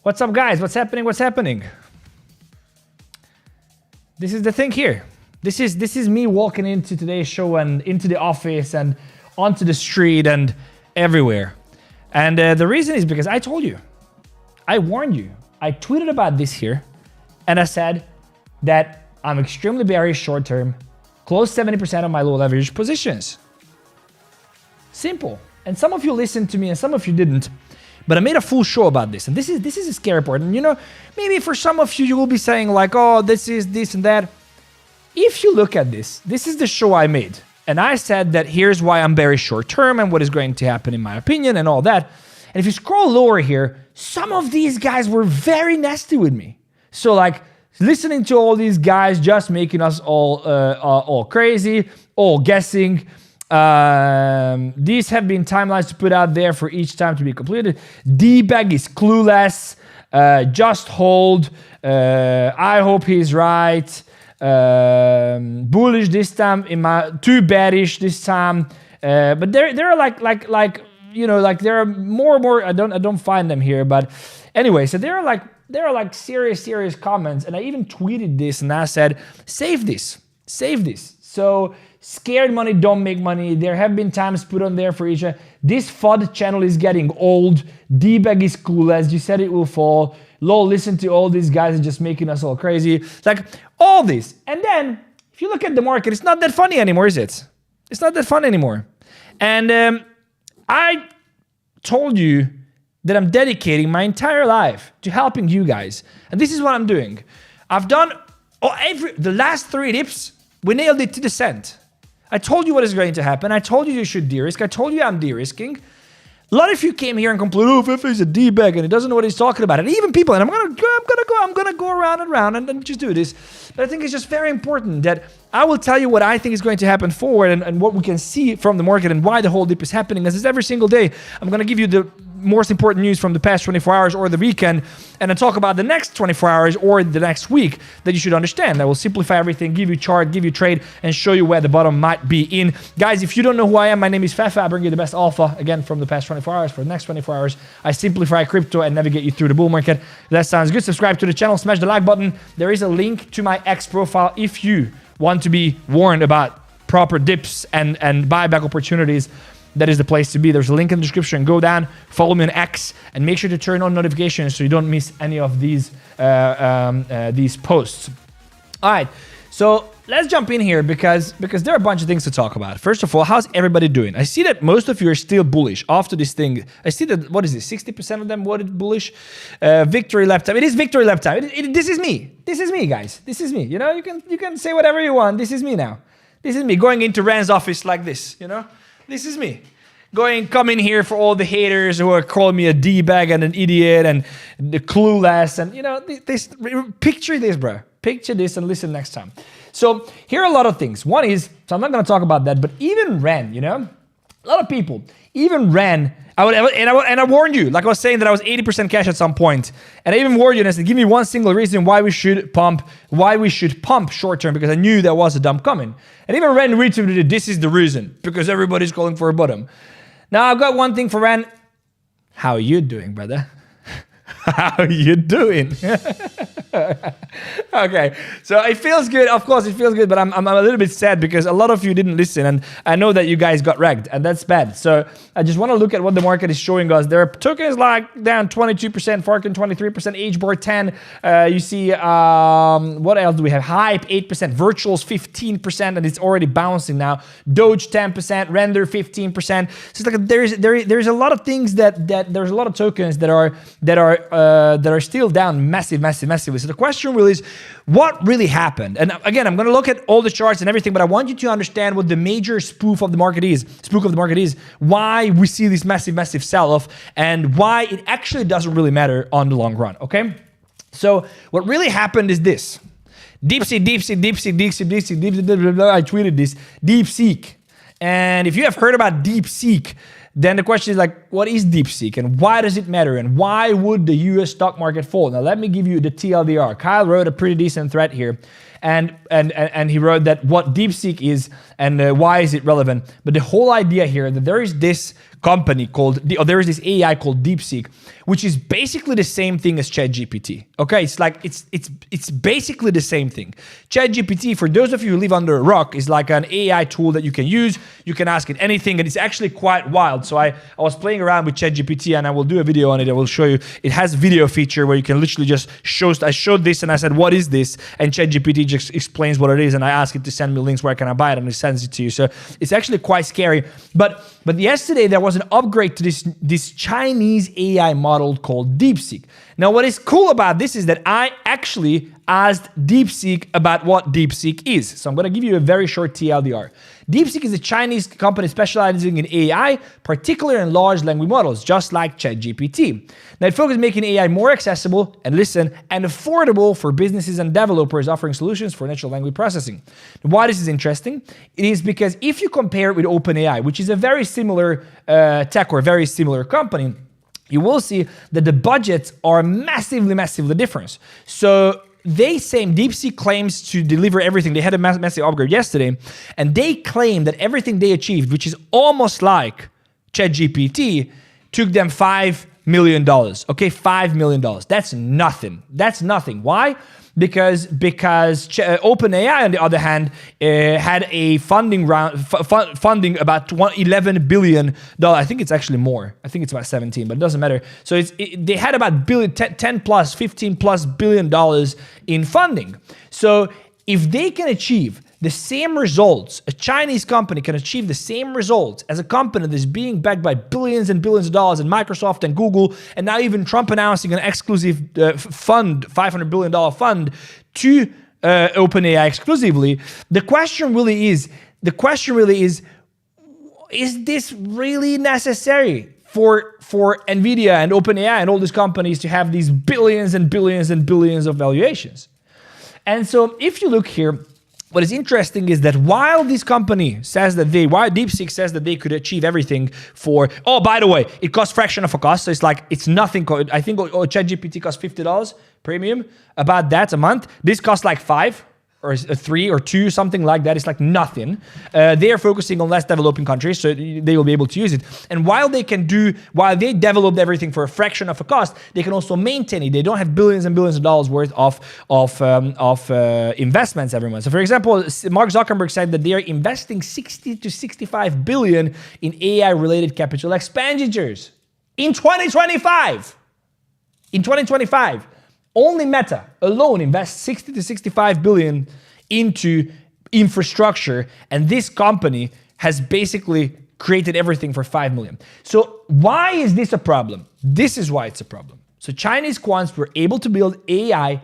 What's up, guys? What's happening? What's happening? This is the thing here. This is me walking into today's show and into the office and onto the street and everywhere. And the reason is because I told you. I warned you. I tweeted about this here. And I said that I'm extremely bearish short term. Close 70% of my low leverage positions. Simple. And some of you listened to me and some of you didn't. But I made a full show about this. And this is a scary part. And you know, maybe for some of you, you will be saying like, oh, this is this and that. If you look at this, this is the show I made. And I said that here's why I'm very short term and what is going to happen in my opinion and all that. And if you scroll lower here, some of these guys were very nasty with me. So like listening to all these guys just making us all crazy, all guessing. These have been timelines to put out there for each time to be completed. 𝗙𝗘𝗙𝗙𝗙 is clueless. Just hold. I hope he's right. Bullish this time. Too bearish this time. But there are like you know, like there are more. I don't find them here. But anyway, so there are like serious comments, and I even tweeted this and I said, save this. So scared money don't make money. There have been times put on there for each. This FUD channel is getting old. 𝗙𝗘𝗙𝗙𝗙𝗙 is clueless. You said it will fall. Lol, listen to all these guys are just making us all crazy. Like all this. And then if you look at the market, it's not that funny anymore, is it? It's not that fun anymore. And I told you that I'm dedicating my entire life to helping you guys. And this is what I'm doing. I've done the last 3 dips, we nailed it to the cent. I told you what is going to happen. I told you should de-risk. I told you I'm de-risking. A lot of you came here and complained, oh, Fefe is a D-bag and he doesn't know what he's talking about. And even people, and I'm gonna go around and around and just do this. But I think it's just very important that I will tell you what I think is going to happen forward and what we can see from the market and why the whole dip is happening. This is every single day. I'm gonna give you the most important news from the past 24 hours or the weekend, and then talk about the next 24 hours or the next week that you should understand. I will simplify everything, give you chart, give you trade, and show you where the bottom might be in. Guys, if you don't know who I am, my name is Fefe. I bring you the best alpha, again, from the past 24 hours. For the next 24 hours, I simplify crypto and navigate you through the bull market. If that sounds good, subscribe to the channel, smash the like button. There is a link to my X profile if you want to be warned about proper dips and buyback opportunities. That is the place to be. There's a link in the description. Go down, follow me on X, and make sure to turn on notifications so you don't miss any of these posts. All right, so let's jump in here because there are a bunch of things to talk about. First of all, how's everybody doing? I see that most of you are still bullish after this thing. I see that, what is this, 60% of them were bullish? Victory lap time. It is victory lap time. This is me. This is me, guys. This is me. You know, you can say whatever you want. This is me now. This is me going into Rand's office like this, you know? This is me. Coming here for all the haters who are calling me a D-bag and an idiot and the clueless and, you know, picture this, bro. Picture this and listen next time. So here are a lot of things. One is, so I'm not going to talk about that, but even Rand, you know, a lot of people, even Rand, I warned you, like I was saying that I was 80% cash at some point, and I even warned you and I said, give me one single reason why we should pump short term, because I knew there was a dump coming. And even Rand retweeted it, this is the reason, because everybody's calling for a bottom. Now I've got one thing for Rand. How are you doing, brother? How are you doing? Okay, so it feels good. Of course, it feels good, but I'm a little bit sad because a lot of you didn't listen, and I know that you guys got wrecked, and that's bad. So I just want to look at what the market is showing us. There are tokens like down 22%, Farkin 23%, HBAR 10. You see, what else do we have? Hype 8%, Virtuals 15%, and it's already bouncing now. Doge 10%, Render 15%. So it's like there's a lot of things that there's a lot of tokens that are still down massively. So the question really is, what really happened? And again, I'm going to look at all the charts and everything, but I want you to understand what the major spook of the market is, why we see this massive sell-off, and why it actually doesn't really matter on the long run, okay? So what really happened is this. DeepSeek, I tweeted this, DeepSeek. And if you have heard about DeepSeek, then the question is like, what is DeepSeek and why does it matter and why would the US stock market fall? Now let me give you the TLDR. Kyle wrote a pretty decent thread here, and he wrote that what DeepSeek is and why is it relevant. But the whole idea here that there is this company called, there is this AI called DeepSeek, which is basically the same thing as ChatGPT. Okay, it's like, it's basically the same thing. ChatGPT, for those of you who live under a rock, is like an AI tool that you can use. You can ask it anything, and it's actually quite wild. So I was playing around with ChatGPT, and I will do a video on it. I will show you. It has video feature where you can literally just I showed this, and I said, what is this? And ChatGPT just explains what it is, and I ask it to send me links where can I buy it, and it sends it to you. So it's actually quite scary. But yesterday there was an upgrade to this Chinese AI model called DeepSeek. Now, what is cool about this is that I actually asked DeepSeek about what DeepSeek is. So I'm going to give you a very short TLDR. DeepSeek is a Chinese company specializing in AI, particularly in large language models, just like ChatGPT. Now, it focuses on making AI more accessible and affordable for businesses and developers offering solutions for natural language processing. Why this is interesting? It is because if you compare it with OpenAI, which is a very similar tech or very similar company, you will see that the budgets are massively, massively different. So DeepSeek claims to deliver everything. They had a massive upgrade yesterday, and they claim that everything they achieved, which is almost like ChatGPT, took them $5 million. Okay, $5 million. That's nothing. That's nothing. Why? Because OpenAI, on the other hand, had a funding round, funding about $11 billion. I think it's actually more. I think it's about 17, but it doesn't matter. So they had about 10 plus, 15 plus billion dollars in funding. So if they can achieve the same results, a Chinese company can achieve the same results as a company that's being backed by billions and billions of dollars, and Microsoft and Google, and now even Trump announcing an exclusive fund, $500 billion fund to OpenAI exclusively. The question really is, is this really necessary for NVIDIA and OpenAI and all these companies to have these billions and billions and billions of valuations? And so if you look here, what is interesting is that while this company says that while DeepSeek says that they could achieve everything for, oh, by the way, it costs fraction of a cost. So it's like, it's nothing. I think ChatGPT costs $50 premium, about that a month. This costs like $5 or $3 or $2, something like that. It's like nothing. They are focusing on less developing countries, so they will be able to use it. And while they developed everything for a fraction of a cost, they can also maintain it. They don't have billions and billions of dollars worth of investments every month. So, for example, Mark Zuckerberg said that they are investing 60 to 65 billion in AI-related capital expenditures in 2025. In 2025. Only Meta alone invests 60 to 65 billion into infrastructure, and this company has basically created everything for 5 million. So why is this a problem? This is why it's a problem. So Chinese quants were able to build AI.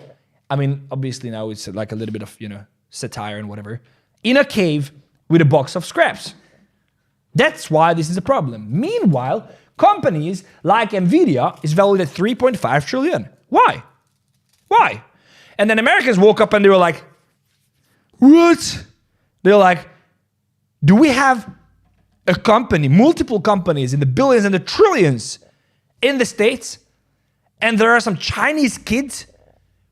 I mean, obviously now it's like a little bit of, satire and whatever, in a cave with a box of scraps. That's why this is a problem. Meanwhile, companies like NVIDIA is valued at 3.5 trillion. Why? Why? And then Americans woke up and they were like, what? They're like, do we have a company, multiple companies in the billions and the trillions in the States, and there are some Chinese kids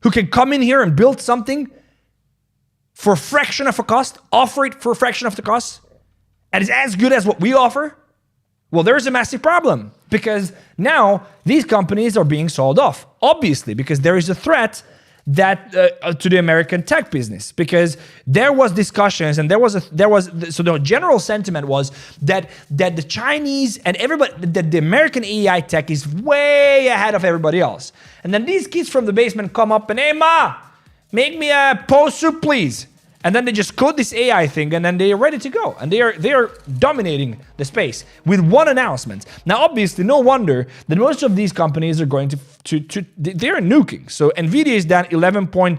who can come in here and build something for a fraction of a cost, offer it for a fraction of the cost, and it's as good as what we offer? Well, there's a massive problem, because now these companies are being sold off, obviously, because there is a threat that to the American tech business, because there was discussions and so the general sentiment was that the Chinese and everybody, that the American AI tech is way ahead of everybody else. And then these kids from the basement come up and, hey, ma, make me a post soup, please. And then they just code this AI thing, and then they are ready to go. And they are dominating the space with one announcement. Now, obviously, no wonder that most of these companies are going they're nuking. So NVIDIA is down 8%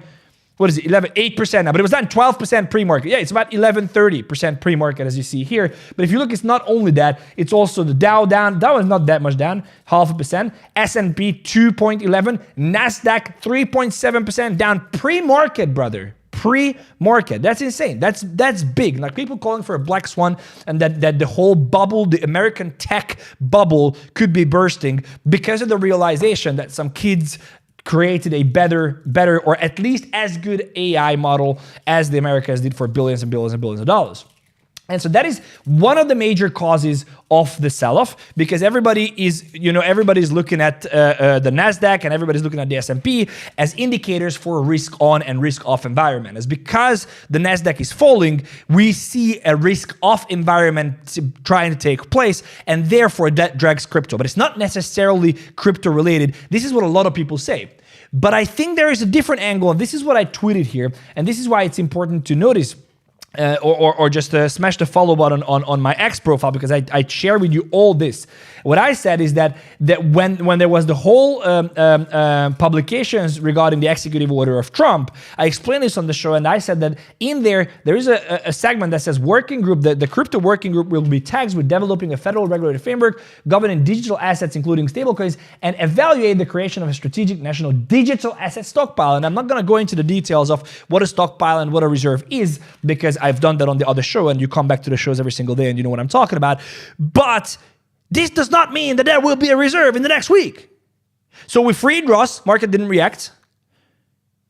now, but it was down 12% pre-market. Yeah, it's about 11.30% pre-market, as you see here. But if you look, it's not only that, it's also the Dow down. Dow is not that much down, 0.5%. S&P 2.11%, NASDAQ 3.7% down pre-market, brother. Pre-market. That's insane. That's big. Like, people calling for a black swan, and that the whole bubble, the American tech bubble, could be bursting because of the realization that some kids created a better, or at least as good AI model as the Americans did for billions and billions and billions of dollars. And so that is one of the major causes of the sell-off, because everybody is, everybody's looking at the Nasdaq and everybody's looking at the S&P as indicators for a risk-on and risk-off environment. As because the Nasdaq is falling, we see a risk-off environment trying to take place, and therefore that drags crypto. But it's not necessarily crypto-related. This is what a lot of people say. But I think there is a different angle, and this is what I tweeted here, and this is why it's important to notice. Or just smash the follow button on my X profile, because I share with you all this. What I said is that when there was the whole publications regarding the executive order of Trump, I explained this on the show, and I said that in there is a segment that says working group, the crypto working group will be tasked with developing a federal regulatory framework governing digital assets, including stablecoins, and evaluate the creation of a strategic national digital asset stockpile. And I'm not going to go into the details of what a stockpile and what a reserve is, because I've done that on the other show, and you come back to the shows every single day and you know what I'm talking about. But this does not mean that there will be a reserve in the next week. So we freed Ross, market didn't react.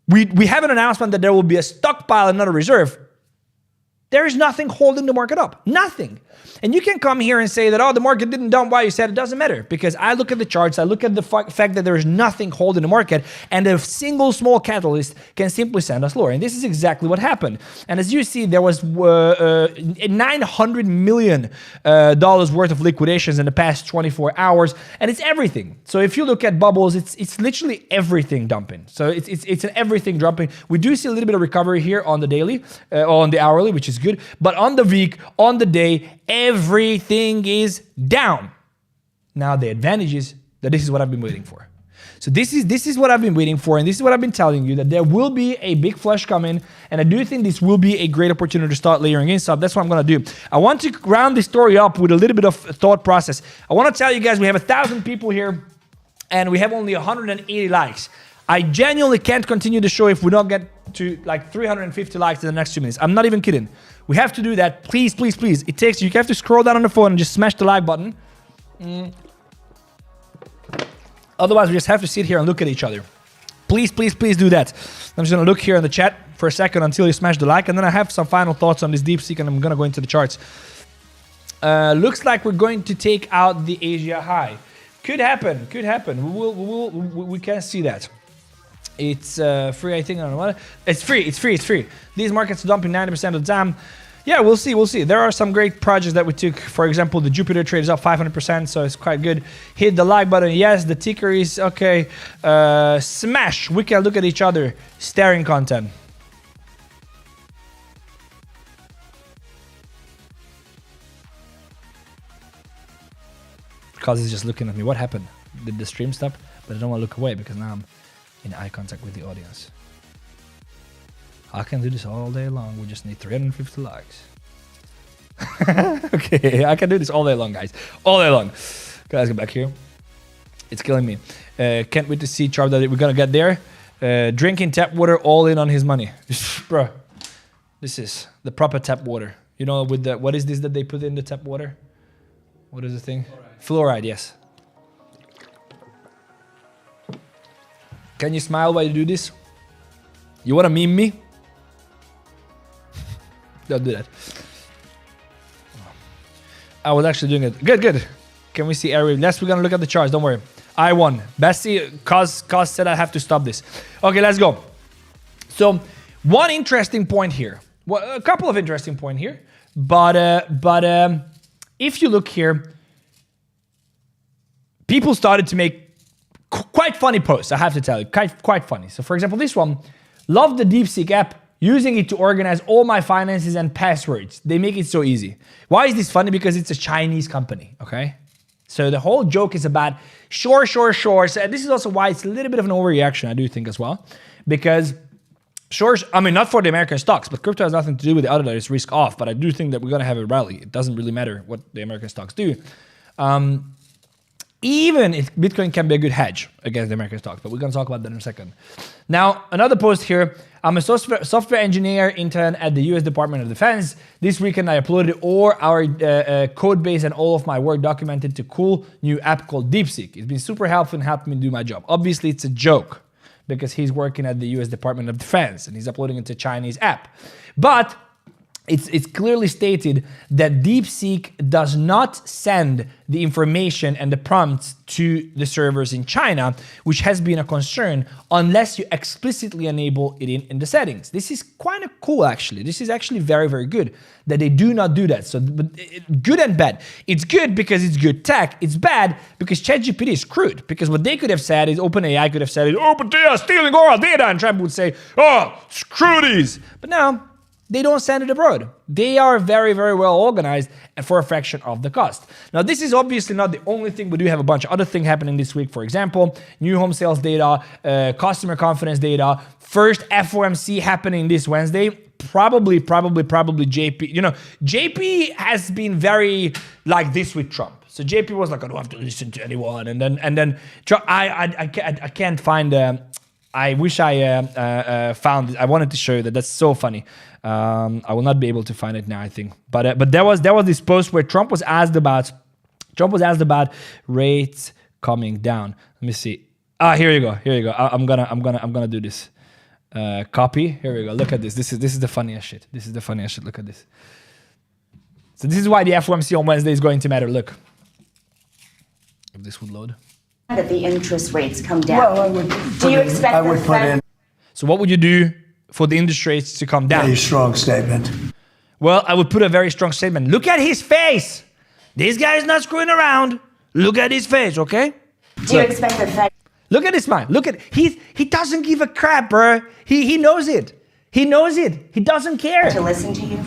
We have an announcement that there will be a stockpile and not a reserve. There is nothing holding the market up. Nothing. And you can come here and say that, oh, the market didn't dump. Why? You said it doesn't matter. Because I look at the charts, I look at the fact that there is nothing holding the market, and a single small catalyst can simply send us lower. And this is exactly what happened. And as you see, there was $900 million worth of liquidations in the past 24 hours, and it's everything. So if you look at bubbles, it's literally everything dumping. So it's an everything dumping. We do see a little bit of recovery here on the daily, on the hourly, which is good. But on the week, on the day, everything is down. Now the advantage is that this is what I've been waiting for. So this is what I've been waiting for, and this is what I've been telling you, that there will be a big flush coming, and I do think this will be a great opportunity to start layering in stuff. That's what I'm going to do. I want to round this story up with a little bit of thought process. I want to tell you guys, we have 1,000 people here, and we have only 180 likes. I genuinely can't continue the show if we don't get to like 350 likes in the next 2 minutes. I'm not even kidding. We have to do that. Please, please, please. You have to scroll down on the phone and just smash the like button. Otherwise, we just have to sit here and look at each other. Please, please, please do that. I'm just going to look here in the chat for a second until you smash the like, and then I have some final thoughts on this DeepSeek, and I'm going to go into the charts. Looks like we're going to take out the Asia high. Could happen. Could happen. We can see that. It's free, I think. I don't know what. It's free. It's free. It's free. These markets are dumping 90% of the time. Yeah, we'll see. We'll see. There are some great projects that we took. For example, the Jupiter trade is up 500%, so it's quite good. Hit the like button. Yes, the ticker is okay. Smash. We can look at each other. Staring content. Because he's just looking at me. What happened? Did the stream stop? But I don't want to look away because now I'm in eye contact with the audience. I can do this all day long. We just need 350 likes. Okay, I can do this all day long, guys. All day long. Guys, get back here. It's killing me. Can't wait to see Charb that we're gonna get there. Drinking tap water, all in on his money. Bro, this is the proper tap water. You know, with the, what is this that they put in the tap water? What is the thing? Fluoride, yes. Can you smile while you do this? You want to meme me? Don't do that. I was actually doing it. Good, good. Can we see area? Next, we're going to look at the charts. Don't worry. I won. Bessie, cause said I have to stop this. Okay, let's go. So, one interesting point here. Well, a couple of interesting points here. But if you look here, people started to make quite funny posts, I have to tell you. Quite funny. So, for example, this one. Love the DeepSeek app. Using it to organize all my finances and passwords. They make it so easy. Why is this funny? Because it's a Chinese company, okay? So the whole joke is about short. So this is also why it's a little bit of an overreaction, I do think as well. Because short, I mean, not for the American stocks, but crypto has nothing to do with the other that is risk off. But I do think that we're going to have a rally. It doesn't really matter what the American stocks do. Even if Bitcoin can be a good hedge against the American stocks, but we're going to talk about that in a second. Now, another post here. I'm a software engineer intern at the US Department of Defense. This weekend, I uploaded all our code base and all of my work documented to a cool new app called DeepSeek. It's been super helpful and helped me do my job. Obviously, it's a joke because he's working at the US Department of Defense and he's uploading it to a Chinese app. But it's clearly stated that DeepSeek does not send the information and the prompts to the servers in China, which has been a concern, unless you explicitly enable it in the settings. This is kind of cool, actually. This is actually very, very good that they do not do that. So good and bad. It's good because it's good tech. It's bad because ChatGPT is crude. Because what they could have said is, OpenAI could have said, oh, but they are stealing all our data. And Trump would say, oh, screw these. But now, they don't send it abroad. They are very, very well organized and for a fraction of the cost. Now, this is obviously not the only thing. We do have a bunch of other things happening this week. For example, new home sales data, customer confidence data, first FOMC happening this Wednesday. Probably JP. You know, JP has been very like this with Trump. So JP was like, I don't have to listen to anyone. And then Trump, I can't find. I wish I found it. I wanted to show you that. That's so funny. I will not be able to find it now, I think. But there was this post where Trump was asked about rates coming down. Let me see. Here you go. I'm gonna do this. Copy. Here we go. Look at this. This is the funniest shit. Look at this. So this is why the FOMC on Wednesday is going to matter. Look. If this would load. That the interest rates come down. Well, do you expect the Fed? So what would you do for the interest rates to come down? A strong statement. Well, I would put a very strong statement. Look at his face. This guy is not screwing around. Look at his face, okay? Do you expect the Fed? Look at his smile. Look at he doesn't give a crap, bro. He knows it. He knows it. He doesn't care. To listen to you?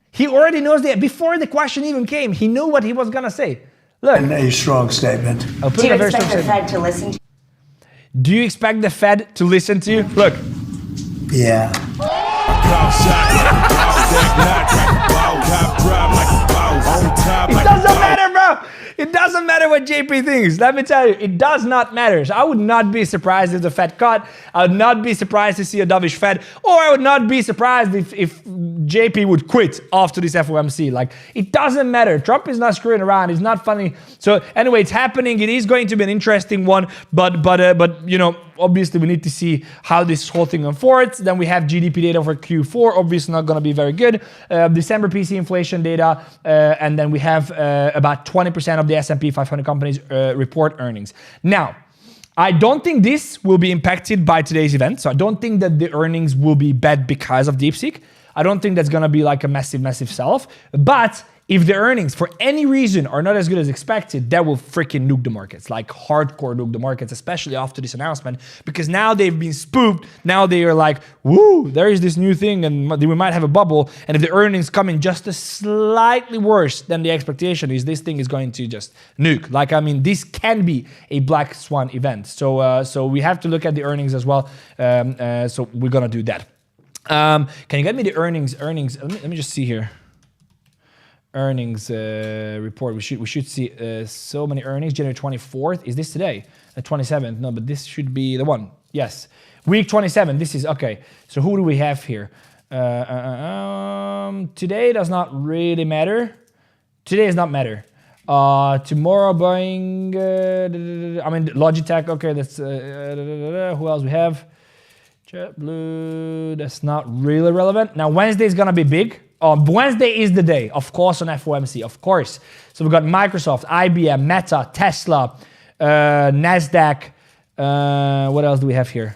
He already knows that before the question even came. He knew what he was gonna say. Look. And a strong statement. Do you expect the Fed to listen to you? Do you expect the Fed to listen to you? Look. Yeah. It doesn't matter, bro. It doesn't matter what JP thinks. Let me tell you, it does not matter. So I would not be surprised if the Fed cut. I would not be surprised to see a dovish Fed, or I would not be surprised if JP would quit after this FOMC. Like, it doesn't matter. Trump is not screwing around. It's not funny. So anyway, it's happening. It is going to be an interesting one. But you know, obviously we need to see how this whole thing unfolds. Then we have GDP data for Q4. Obviously not going to be very good. December PC inflation data, and then we have about 20% of the S&P 500 companies report earnings. Now, I don't think this will be impacted by today's event. So I don't think that the earnings will be bad because of DeepSeek. I don't think that's going to be like a massive sell-off. But if the earnings, for any reason, are not as good as expected, that will freaking nuke the markets, like hardcore nuke the markets, especially after this announcement, because now they've been spooked. Now they are like, woo, there is this new thing, and we might have a bubble. And if the earnings come in just a slightly worse than the expectation is, this thing is going to just nuke. Like, I mean, this can be a black swan event. So we have to look at the earnings as well. So we're going to do that. Can you get me the earnings? Let me just see here. Earnings report. We should see so many earnings. January 24th. Is this today? The 27th? No, but this should be the one. Yes. Week 27. This is okay. So who do we have here? Today does not really matter. Today does not matter. Tomorrow Boeing. Logitech. Okay, that's who else we have? JetBlue. That's not really relevant. Now Wednesday is gonna be big. Wednesday is the day, of course, on FOMC, of course. So we've got Microsoft, IBM, Meta, Tesla, NASDAQ. What else do we have here?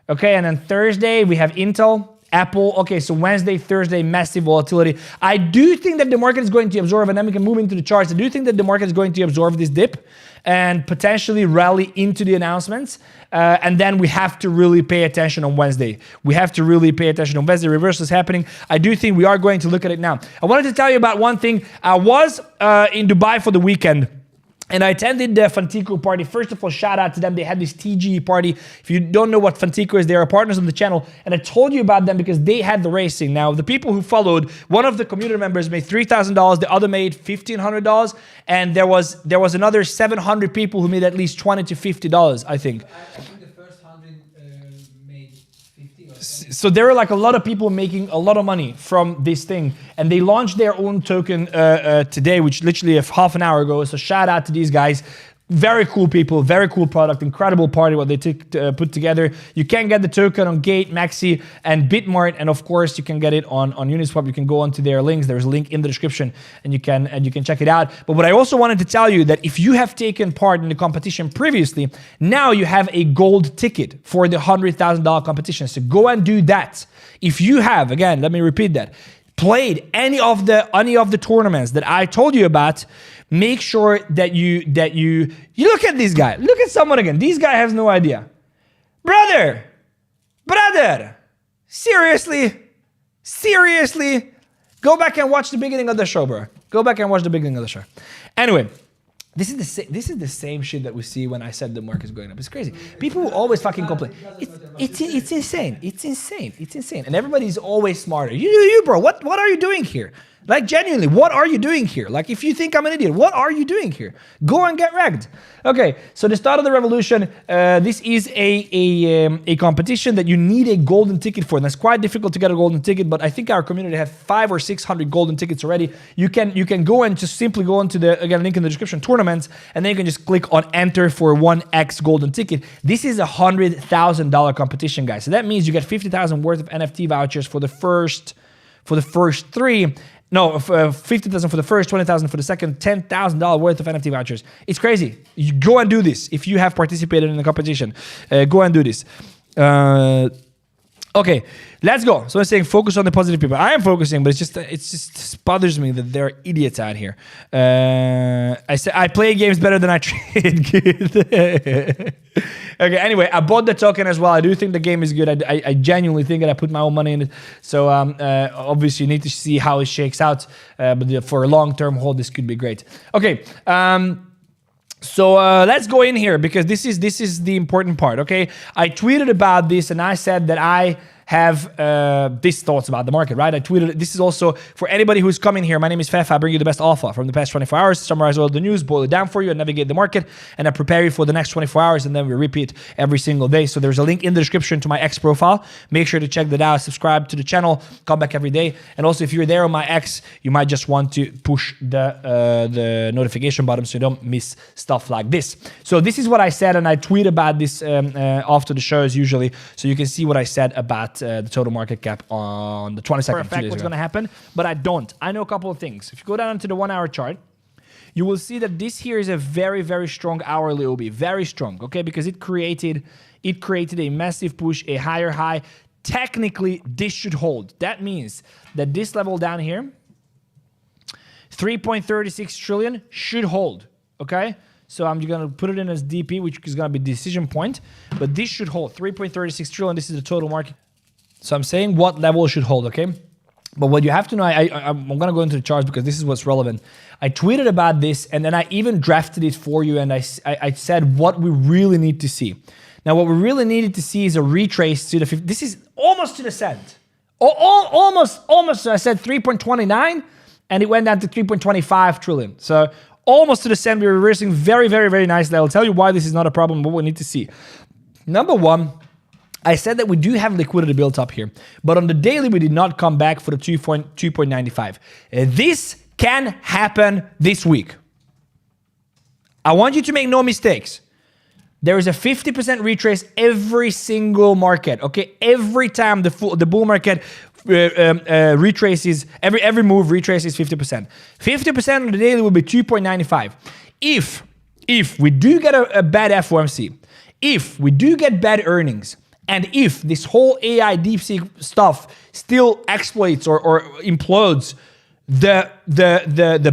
Okay, and then Thursday we have Intel, Apple. Okay, so Wednesday, Thursday, massive volatility. I do think that the market is going to absorb, and then we can move into the charts. I do think that the market is going to absorb this dip and potentially rally into the announcements. And then we have to really pay attention on Wednesday. Reversal is happening. I do think we are going to look at it now. I wanted to tell you about one thing. I was in Dubai for the weekend. And I attended the Funtico party. First of all, shout out to them. They had this TG party. If you don't know what Funtico is, they are partners on the channel. And I told you about them because they had the racing. Now, the people who followed, one of the community members made $3,000. The other made $1,500. And there was another 700 people who made at least $20 to $50, I think. I think the first 100 made 50 or something. So there are like a lot of people making a lot of money from this thing. And they launched their own token today, which literally half an hour ago. So shout out to these guys. Very cool people, very cool product, incredible party what they put together. You can get the token on Gate, Maxi, and Bitmart, and of course you can get it on Uniswap. You can go onto their links. There's a link in the description, and you can check it out. But what I also wanted to tell you that if you have taken part in the competition previously, now you have a gold ticket for the $100,000 competition. So go and do that. If you have, again, let me repeat that, played any of the tournaments that I told you about, make sure that you look at this guy. Look at someone again. This guy has no idea. Brother, seriously, go back and watch the beginning of the show, bro. Go back and watch the beginning of the show. Anyway, this is the same shit that we see when I said the market's going up. It's crazy. People will always fucking complain. It's insane. It's insane. And everybody's always smarter. You, bro. What are you doing here? Like, genuinely, what are you doing here? Like, if you think I'm an idiot, what are you doing here? Go and get wrecked. Okay, so the start of the revolution, this is a competition that you need a golden ticket for. And it's quite difficult to get a golden ticket, but I think our community have 500 or 600 golden tickets already. You can go and just simply go into the, again, link in the description, tournaments, and then you can just click on enter for 1x golden ticket. This is a $100,000 competition, guys. So that means you get 50,000 worth of NFT vouchers for the first 3. No, 50,000 for the first, 20,000 for the second, $10,000 worth of NFT vouchers. It's crazy. You go and do this if you have participated in the competition. Go and do this. Okay, let's go. So I'm saying focus on the positive people. I am focusing, but it just bothers me that there are idiots out here. I say I play games better than I trade. Good. Okay, anyway, I bought the token as well. I do think the game is good. I genuinely think that I put my own money in it. So obviously you need to see how it shakes out. But for a long-term hold, this could be great. Okay. So let's go in here because this is the important part, okay? I tweeted about this and I said that I have these thoughts about the market, right? I tweeted, this is also for anybody who's coming here. My name is Fefe. I bring you the best alpha from the past 24 hours, summarize all the news, boil it down for you, and navigate the market. And I prepare you for the next 24 hours, and then we repeat every single day. So there's a link in the description to my X profile. Make sure to check that out. Subscribe to the channel. Come back every day. And also, if you're there on my X, you might just want to push the notification button so you don't miss stuff like this. So this is what I said, and I tweet about this after the shows usually, so you can see what I said about the total market cap on the 22nd. For a fact what's going to happen, but I don't. I know a couple of things. If you go down to the 1 hour chart, you will see that this here is a very, very strong hourly OB. Very strong, okay? Because it created a massive push, a higher high. Technically, this should hold. That means that this level down here, 3.36 trillion, should hold, okay? So I'm going to put it in as DP, which is going to be decision point. But this should hold. 3.36 trillion, this is the total market. So I'm saying what level should hold, okay? But what you have to know, I'm going to go into the charts because this is what's relevant. I tweeted about this, and then I even drafted it for you, and I said what we really need to see. Now, what we really needed to see is a retrace to the 50. This is almost to the cent. Almost. So I said 3.29, and it went down to 3.25 trillion. So almost to the cent. We're reversing very, very, very nicely. I'll tell you why this is not a problem, what we need to see. Number one, I said that we do have liquidity built up here, but on the daily, we did not come back for the 2.95. This can happen this week. I want you to make no mistakes. There is a 50% retrace every single market, okay? Every time the bull market retraces, every move retraces 50%. 50% on the daily will be 2.95. If we do get a bad FOMC, if we do get bad earnings, and if this whole AI DeepSeek stuff still exploits or implodes the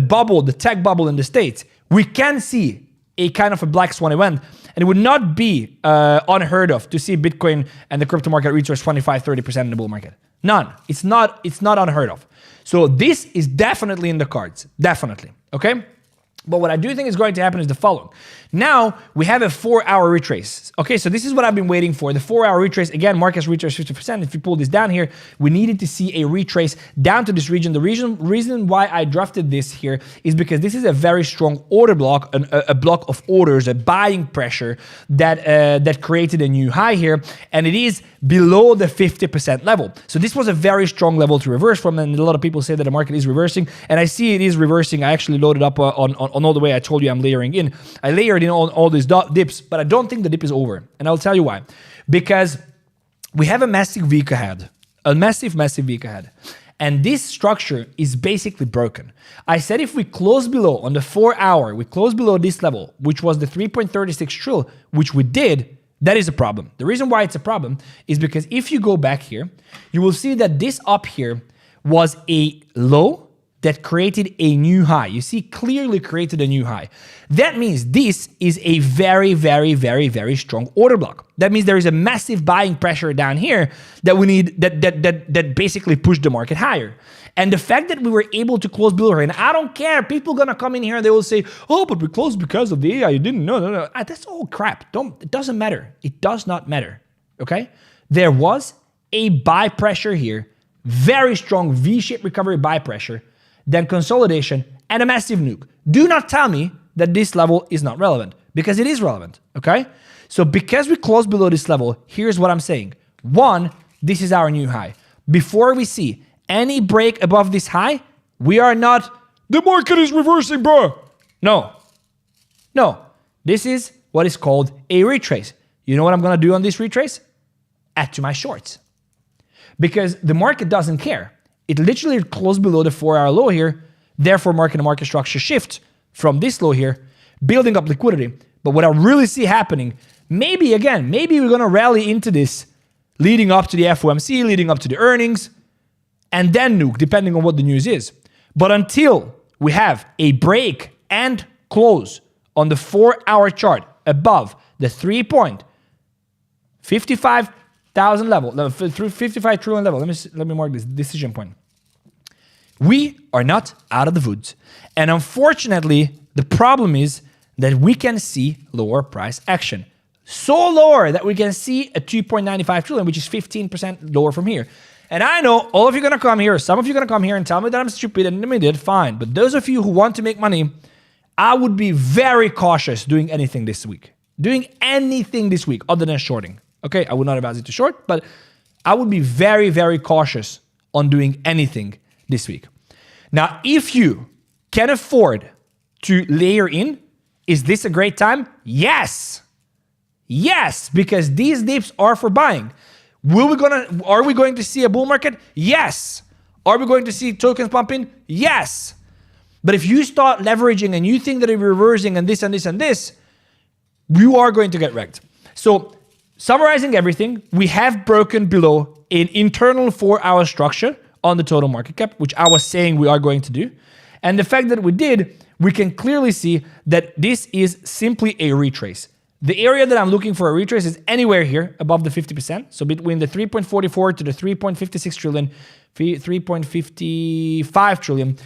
bubble, the tech bubble in the States, we can see a kind of a black swan event. And it would not be unheard of to see Bitcoin and the crypto market retrace 25-30% in the bull market. None. It's not unheard of. So this is definitely in the cards. Definitely. Okay? But what I do think is going to happen is the following. Now, we have a 4-hour retrace. Okay, so this is what I've been waiting for. The 4-hour retrace, again, market's retrace 50%. If you pull this down here, we needed to see a retrace down to this region. The reason why I drafted this here is because this is a very strong order block, a block of orders, a buying pressure that created a new high here, and it is below the 50% level. So this was a very strong level to reverse from, and a lot of people say that the market is reversing, and I see it is reversing. I actually loaded up on all the way I told you I'm layering in. I layered in all these dips, but I don't think the dip is over. And I'll tell you why. Because we have a massive week ahead. A massive week ahead. And this structure is basically broken. I said if we close below on the 4 hour, we close below this level, which was the 3.36 trill, which we did, that is a problem. The reason why it's a problem is because if you go back here, you will see that this up here was a low that created a new high. You see, clearly created a new high. That means this is a very strong order block. That means there is a massive buying pressure down here that we need, that basically pushed the market higher. And the fact that we were able to close below here, and I don't care, people gonna come in here and they will say, oh, but we closed because of the AI, you didn't know. No. That's all crap. It doesn't matter. It does not matter, okay? There was a buy pressure here, very strong V-shaped recovery buy pressure, then consolidation, and a massive nuke. Do not tell me that this level is not relevant, because it is relevant, okay? So because we closed below this level, here's what I'm saying. One, this is our new high. Before we see any break above this high, we are not, the market is reversing, bro. No. This is what is called a retrace. You know what I'm gonna do on this retrace? Add to my shorts. Because the market doesn't care. It literally closed below the 4 hour low here. Therefore, market structure shift from this low here, building up liquidity. But what I really see happening, maybe we're going to rally into this leading up to the FOMC, leading up to the earnings, and then nuke, depending on what the news is. But until we have a break and close on the 4 hour chart above the 3.55,000 level, through 55 trillion level. Let me mark this decision point. We are not out of the woods. And unfortunately, the problem is that we can see lower price action. So lower that we can see a 2.95 trillion, which is 15% lower from here. And I know all of you are going to come here, some of you are going to come here and tell me that I'm stupid and limited, fine. But those of you who want to make money, I would be very cautious doing anything this week. Doing anything this week other than shorting. Okay, I would not advise you to short, but I would be very cautious on doing anything this week. Now, if you can afford to layer in, is this a great time? Yes, because these dips are for buying. Are we going to see a bull market? Yes. Are we going to see tokens pumping? Yes. But if you start leveraging and you think that it's reversing and this and this and this, you are going to get wrecked. So summarizing everything, we have broken below an internal 4 hour structure on the total market cap, which I was saying we are going to do. And the fact that we did, we can clearly see that this is simply a retrace. The area that I'm looking for a retrace is anywhere here above the 50%. So between the 3.44 to the 3.56 trillion, 3.55 trillion.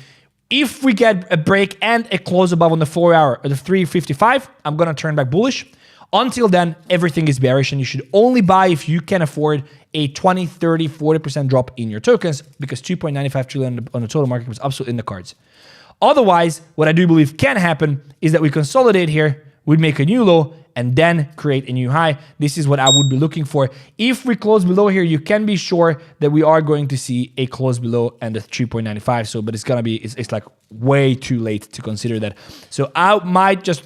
If we get a break and a close above on the 4 hour at the 3.55, I'm going to turn back bullish. Until then, everything is bearish and you should only buy if you can afford a 20, 30, 40% drop in your tokens, because 2.95 trillion on the total market was absolutely in the cards. Otherwise, what I do believe can happen is that we consolidate here, we make a new low, and then create a new high. This is what I would be looking for. If we close below here, you can be sure that we are going to see a close below and a 3.95. So, but it's gonna be, it's like way too late to consider that. So I might just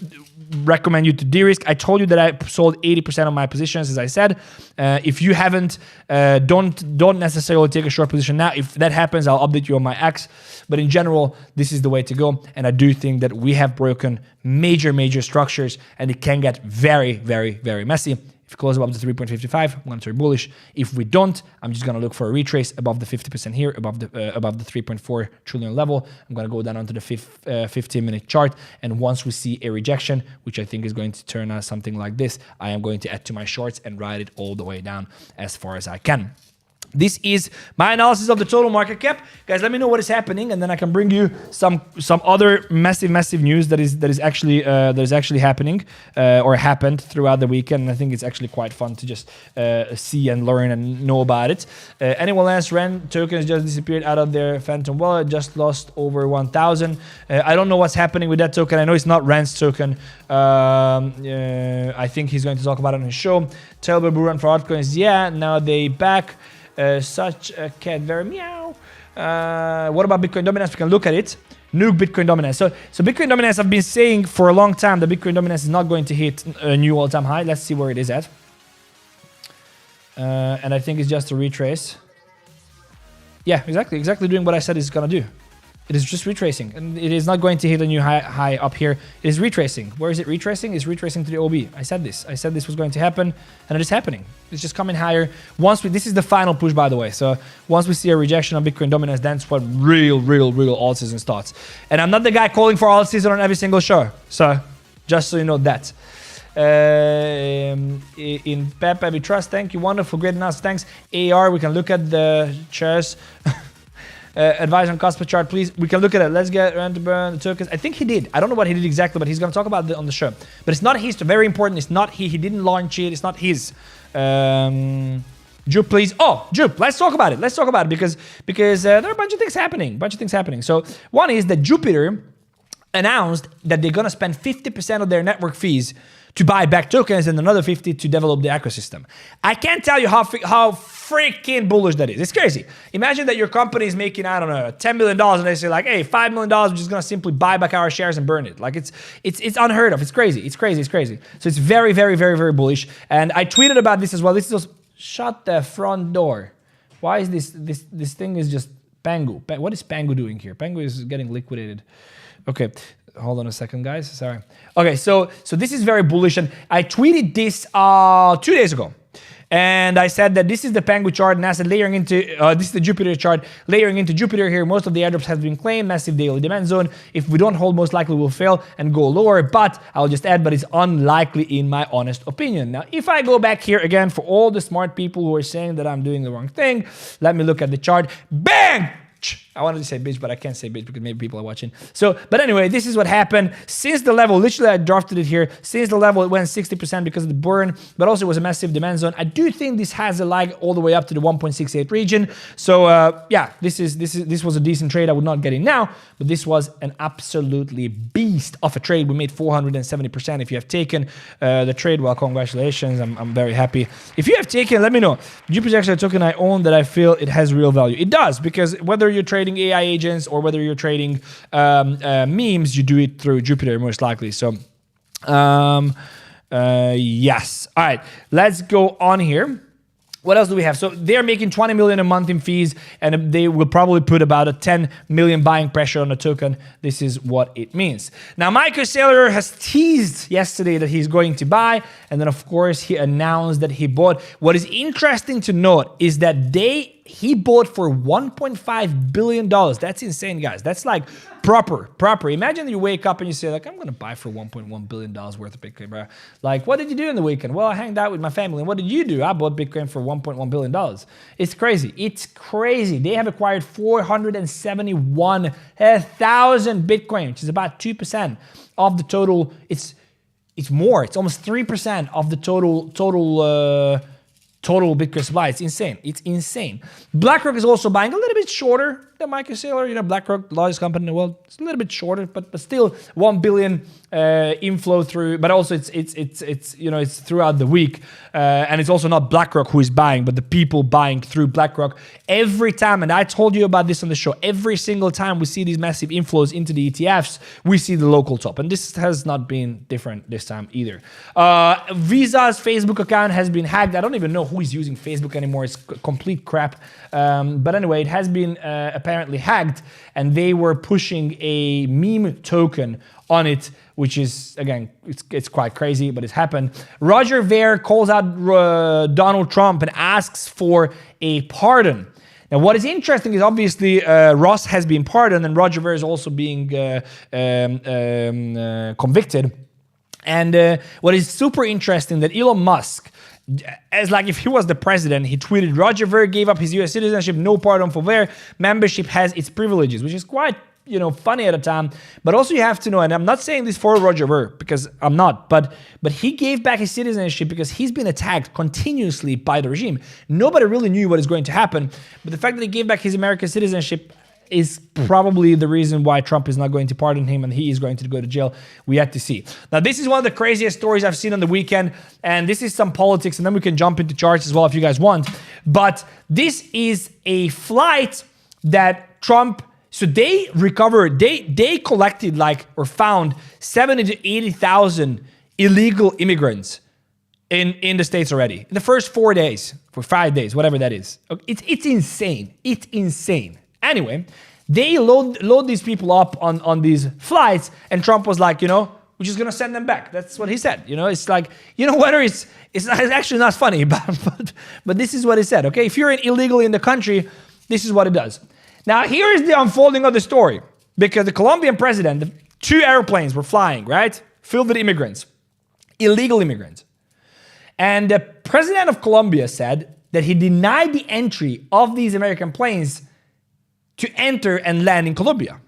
recommend you to de-risk. I told you that I sold 80% of my positions, as I said. If you haven't, don't necessarily take a short position now. If that happens, I'll update you on my X. But in general, this is the way to go. And I do think that we have broken major structures, and it can get very messy. If we close above the 3.55, I'm going to turn bullish. If we don't, I'm just going to look for a retrace above the 50% here, above the 3.4 trillion level. I'm going to go down onto the 15-minute chart. And once we see a rejection, which I think is going to turn out something like this, I am going to add to my shorts and ride it all the way down as far as I can. This is my analysis of the total market cap. Guys, let me know what is happening, and then I can bring you some other massive news that is actually happening or happened throughout the weekend. And I think it's actually quite fun to just see and learn and know about it. Anyone else? Ren tokens just disappeared out of their Phantom wallet. Just lost over 1,000. I don't know what's happening with that token. I know it's not Ren's token. I think he's going to talk about it on his show. Terrible run for altcoins. Yeah, now they back. Such a cat, very meow. What about Bitcoin dominance? We can look at it. nuke Bitcoin dominance. So Bitcoin dominance, I've been saying for a long time that Bitcoin dominance is not going to hit a new all-time high. Let's see where it is at. And I think it's just a retrace. Yeah, exactly doing what I said it's gonna do. It is just retracing, and it is not going to hit a new high up here. It is retracing. Where is it retracing? It's retracing to the OB. I said this was going to happen, and it is happening. It's just coming higher. This is the final push, by the way. So once we see a rejection of Bitcoin dominance, that's what real alt season starts. And I'm not the guy calling for alt season on every single show. So just so you know that. In Pepe we trust. Thank you, wonderful, great announcement. Thanks. AR, we can look at the shares. Advice on Cosper chart, please. We can look at it. Let's get around to burn the tokens. I think he did. I don't know what he did exactly, but he's going to talk about it on the show. But it's not his. Very important. It's not he. He didn't launch it. It's not his. Jupe, please. Oh, Jupe, let's talk about it. Because there are a bunch of things happening. So one is that Jupiter announced that they're going to spend 50% of their network fees to buy back tokens and another 50 to develop the ecosystem. I can't tell you how freaking bullish that is. It's crazy. Imagine that your company is making, I don't know, $10 million and they say like, hey, $5 million, we're just gonna simply buy back our shares and burn it. Like it's unheard of. It's crazy. So it's very bullish. And I tweeted about this as well. This is shut the front door. Why is this thing is just Pangu? What is Pangu doing here? Pangu is getting liquidated. Okay. Hold on a second, guys. Sorry. Okay, so this is very bullish, and I tweeted this 2 days ago, and I said that this is the Pangu chart, and I said layering into this is the Jupiter chart, layering into Jupiter here. Most of the airdrops have been claimed, massive daily demand zone. If we don't hold, most likely we'll fail and go lower. But I'll just add, but it's unlikely in my honest opinion. Now, if I go back here again for all the smart people who are saying that I'm doing the wrong thing, let me look at the chart. Bang! I wanted to say bitch, but I can't say bitch because maybe people are watching. So, but anyway, this is what happened. Since the level, literally I drafted it here. Since the level, it went 60% because of the burn, but also it was a massive demand zone. I do think this has a lag all the way up to the 1.68 region. So yeah, this was a decent trade. I would not get in now, but this was an absolutely beast of a trade. We made 470%. If you have taken the trade, well, congratulations. I'm very happy. If you have taken, let me know. Jupiter is actually a token I own that I feel it has real value. It does, because whether you're trading AI agents or whether you're trading memes, you do it through Jupiter most likely. So yes. All right, let's go on here. What else do we have? So they're making 20 million a month in fees, and they will probably put about a 10 million buying pressure on the token. This is what it means. Now, 𝗙𝗘𝗙𝗙𝗙𝗙 has teased yesterday that he's going to buy, and then of course he announced that he bought. What is interesting to note is that he bought for $1.5 billion. That's insane, guys. That's like proper. Imagine that you wake up and you say, like, I'm going to buy for $1.1 billion worth of Bitcoin, bro. Like, what did you do in the weekend? Well, I hanged out with my family. And what did you do? I bought Bitcoin for $1.1 billion. It's crazy. They have acquired 471,000 Bitcoin, which is about 2% of the total. It's more. It's almost 3% of the total Bitcoin supply. It's insane. BlackRock is also buying a little bit shorter than 𝗙𝗘𝗙𝗙𝗙. You know, BlackRock, the largest company in the world. It's a little bit shorter, but still 1 billion inflow through. But also it's throughout the week, and it's also not BlackRock who is buying, but the people buying through BlackRock every time. And I told you about this on the show. Every single time we see these massive inflows into the ETFs, we see the local top, and this has not been different this time either. Visa's Facebook account has been hacked. I don't even know who is using Facebook anymore. It's complete crap. But anyway, it has been apparently hacked, and they were pushing a meme token on it, which is, again, it's quite crazy, but it's happened. Roger Ver calls out Donald Trump and asks for a pardon. Now, what is interesting is obviously Ross has been pardoned, and Roger Ver is also being convicted. And what is super interesting that Elon Musk, as like if he was the president, he tweeted, Roger Ver gave up his US citizenship, no pardon for Ver. Membership has its privileges, which is quite, funny at the time. But also you have to know, and I'm not saying this for Roger Ver, because I'm not, but he gave back his citizenship because he's been attacked continuously by the regime. Nobody really knew what is going to happen. But the fact that he gave back his American citizenship is probably the reason why Trump is not going to pardon him and he is going to go to jail. We have to see. Now, this is one of the craziest stories I've seen on the weekend, and this is some politics, and then we can jump into charts as well if you guys want. But this is a flight that Trump So they recovered, they collected like, or found 70 to 80,000 illegal immigrants in the States already. In the first 4 days, for 5 days, whatever that is. It's insane. It's insane. Anyway, they load these people up on these flights, and Trump was like, we're just gonna send them back. That's what he said. It's like, whether it's actually not funny, but this is what he said. Okay, if you're illegally in the country, this is what it does. Now here is the unfolding of the story, because the Colombian president, 2 airplanes were flying, right, filled with immigrants, illegal immigrants, and the president of Colombia said that he denied the entry of these American planes to enter and land in Colombia.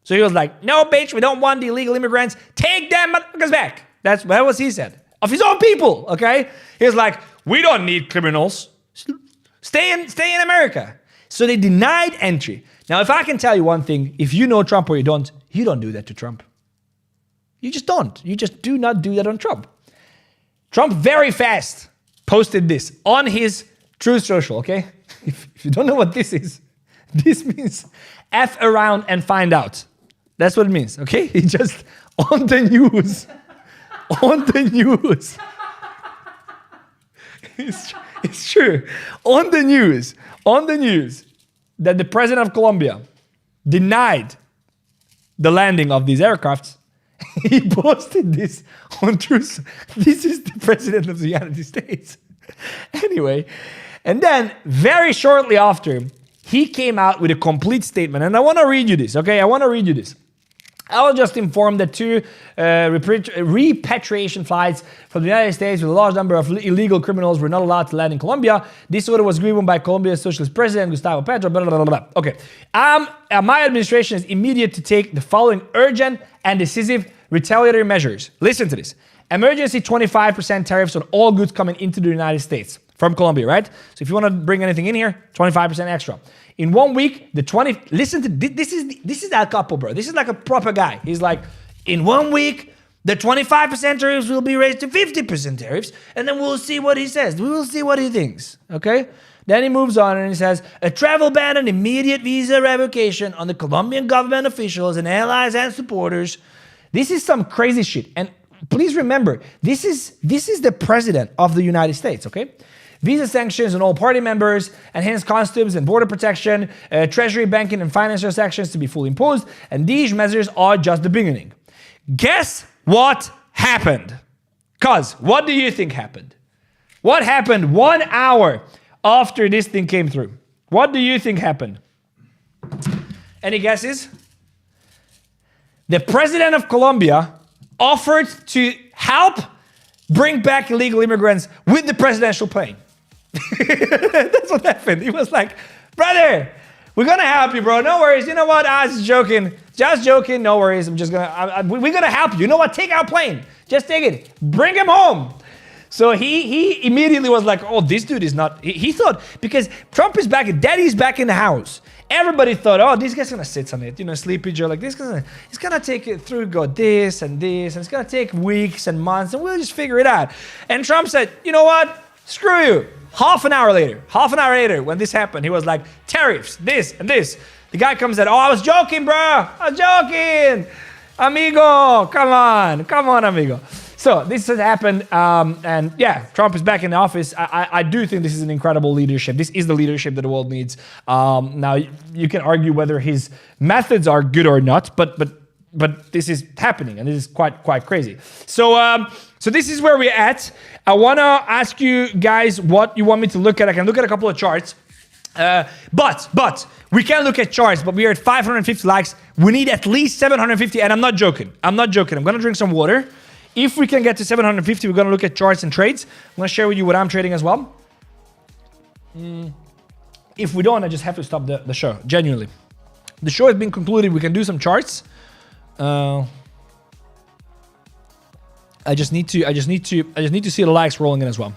So he was like, no, bitch, we don't want the illegal immigrants. Take them motherfuckers back. That was he said. Of his own people, okay? He was like, we don't need criminals. Stay in America. So they denied entry. Now, if I can tell you one thing, if you know Trump or you don't do that to Trump. You just don't. You just do not do that on Trump. Trump very fast posted this on his Truth Social, okay? If you don't know what this is, this means F around and find out. That's what it means, okay? He just, on the news. On the news. It's true. On the news, that the president of Colombia denied the landing of these aircrafts, he posted this on Truth. This is the president of the United States. Anyway, and then very shortly after, he came out with a complete statement. And I want to read you this, okay? I want to read you this. I was just informed that 2 repatriation flights from the United States with a large number of illegal criminals were not allowed to land in Colombia. This order was agreed on by Colombia's socialist president, 𝗙𝗘𝗙𝗙𝗙𝗙𝗏, blah, blah, blah, blah. Okay. My administration is immediate to take the following urgent and decisive retaliatory measures. Listen to this. Emergency 25% tariffs on all goods coming into the United States from Colombia, right? So if you want to bring anything in here, 25% extra. In 1 week, listen to this is Al Capo, bro. This is like a proper guy. He's like, in 1 week, the 25% tariffs will be raised to 50% tariffs, and then we'll see what he says. We will see what he thinks, okay? Then he moves on and he says, a travel ban and immediate visa revocation on the Colombian government officials and allies and supporters. This is some crazy shit. And please remember, this is the president of the United States, okay? Visa sanctions on all party members, enhanced customs and border protection, treasury, banking, and financial sanctions to be fully imposed, and these measures are just the beginning. Guess what happened? Cuz, what do you think happened? What happened 1 hour after this thing came through? What do you think happened? Any guesses? The president of Colombia offered to help bring back illegal immigrants with the presidential plane. That's what happened. He was like, brother, we're gonna help you, bro. No worries. You know what? I was joking. Just joking. No worries. We're gonna help you. You know what? Take our plane. Just take it. Bring him home. So he immediately was like, oh, this dude is not. He thought, because Trump is back, daddy's back in the house. Everybody thought, oh, this guy's gonna sit on it, Sleepy Joe, like this guy's gonna take it through, go this, and it's gonna take weeks and months, and we'll just figure it out. And Trump said, you know what? Screw you. Half an hour later, when this happened, he was like, tariffs, this and this. The guy comes out, oh, I was joking, bro. I was joking. Amigo, come on, amigo. So this has happened, and yeah, Trump is back in the office. I do think this is an incredible leadership. This is the leadership that the world needs. Now, you can argue whether his methods are good or not, but this is happening, and this is quite crazy. So this is where we're at. I want to ask you guys what you want me to look at. I can look at a couple of charts. But we can look at charts, but we are at 550 likes. We need at least 750, and I'm not joking. I'm going to drink some water. If we can get to 750, we're going to look at charts and trades. I'm going to share with you what I'm trading as well. If we don't, I just have to stop the show, genuinely. The show has been concluded. We can do some charts. I just need to see the likes rolling in as well.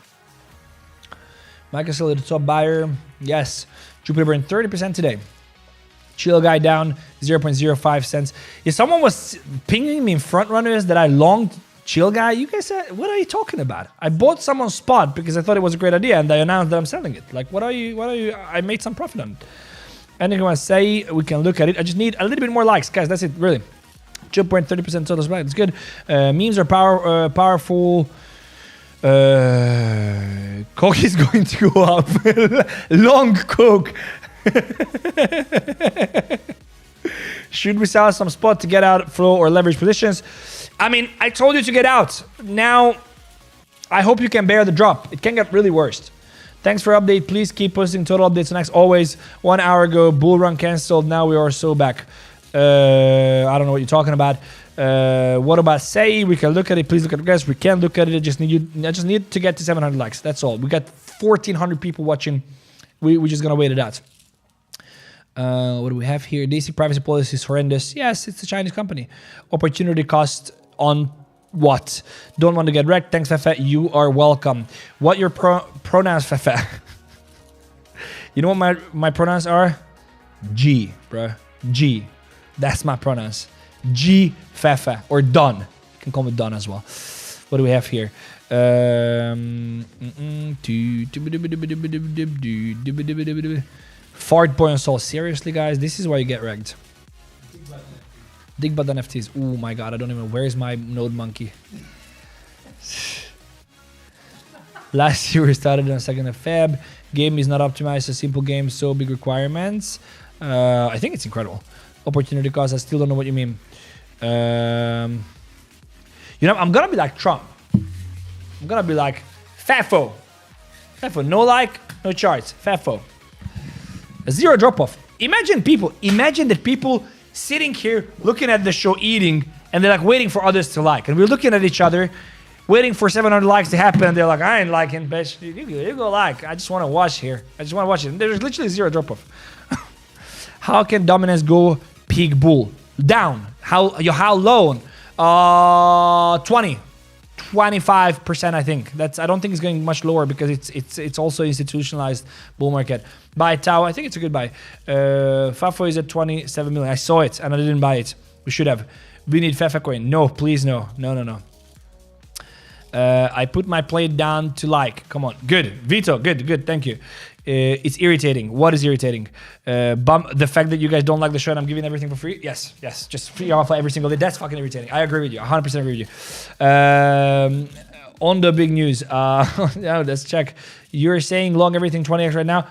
Michael Saylor, the top buyer. Yes. Jupiter burned 30% today. Chill guy down 0.05 cents. If someone was pinging me in front runners that I longed Chill guy, you guys said, what are you talking about? I bought someone's spot because I thought it was a great idea and I announced that I'm selling it. Like, what are you, I made some profit on it. Anything you want to say, we can look at it. I just need a little bit more likes, guys. That's it, really. 2.30% total supply. That's good. Memes are powerful. Coke is going to go up. Long Coke. Should we sell some spot to get out flow or leverage positions? I mean, I told you to get out. Now, I hope you can bear the drop. It can get really worse. Thanks for update. Please keep posting total updates next. Always. 1 hour ago, bull run cancelled. Now we are so back. I don't know what you're talking about. What about say? We can look at it. Please look at the guys. We can look at it. I just need to get to 700 likes. That's all. We got 1,400 people watching. We're just gonna wait it out. What do we have here? DeepSeek privacy policy is horrendous. Yes, it's a Chinese company. Opportunity cost on what? Don't want to get wrecked. Thanks, Fefe. You are welcome. What your pronouns, Fefe? You know what my pronouns are? G, bro. G. That's my pronouns. G, Fefe. Or Don. You can call me Don as well. What do we have here? Fart boy and soul. Seriously, guys, this is why you get wrecked. Dig button NFTs. Oh my god, I don't even know. Where's my node monkey? Last year we started on 2nd of Feb. Game is not optimized. A simple game, so big requirements. I think it's incredible. Opportunity cost. I still don't know what you mean. You know, I'm gonna be like Trump. I'm gonna be like Fefo. Fefo. No like, no charts. Fefo. A zero drop off. Imagine that people sitting here looking at the show eating and they're like waiting for others to like. And we're looking at each other waiting for 700 likes to happen. And they're like, I ain't liking, bitch. You go like. I just want to watch here. I just want to watch it. And there's literally zero drop off. How can dominance go peak bull? Down. How low? 25%, I think. I don't think it's going much lower because it's also institutionalized bull market. Buy Tau, I think it's a good buy. Fafo is at 27 million. I saw it and I didn't buy it. We should have. We need Fefe coin. No, please no. No. I put my plate down to like. Come on. Good. Vito, good. Thank you. It's irritating. What is irritating? The fact that you guys don't like the show and I'm giving everything for free? Yes. Just free offer every single day. That's fucking irritating. I agree with you. 100% agree with you. On the big news. Yeah, let's check. You're saying long everything 20x right now?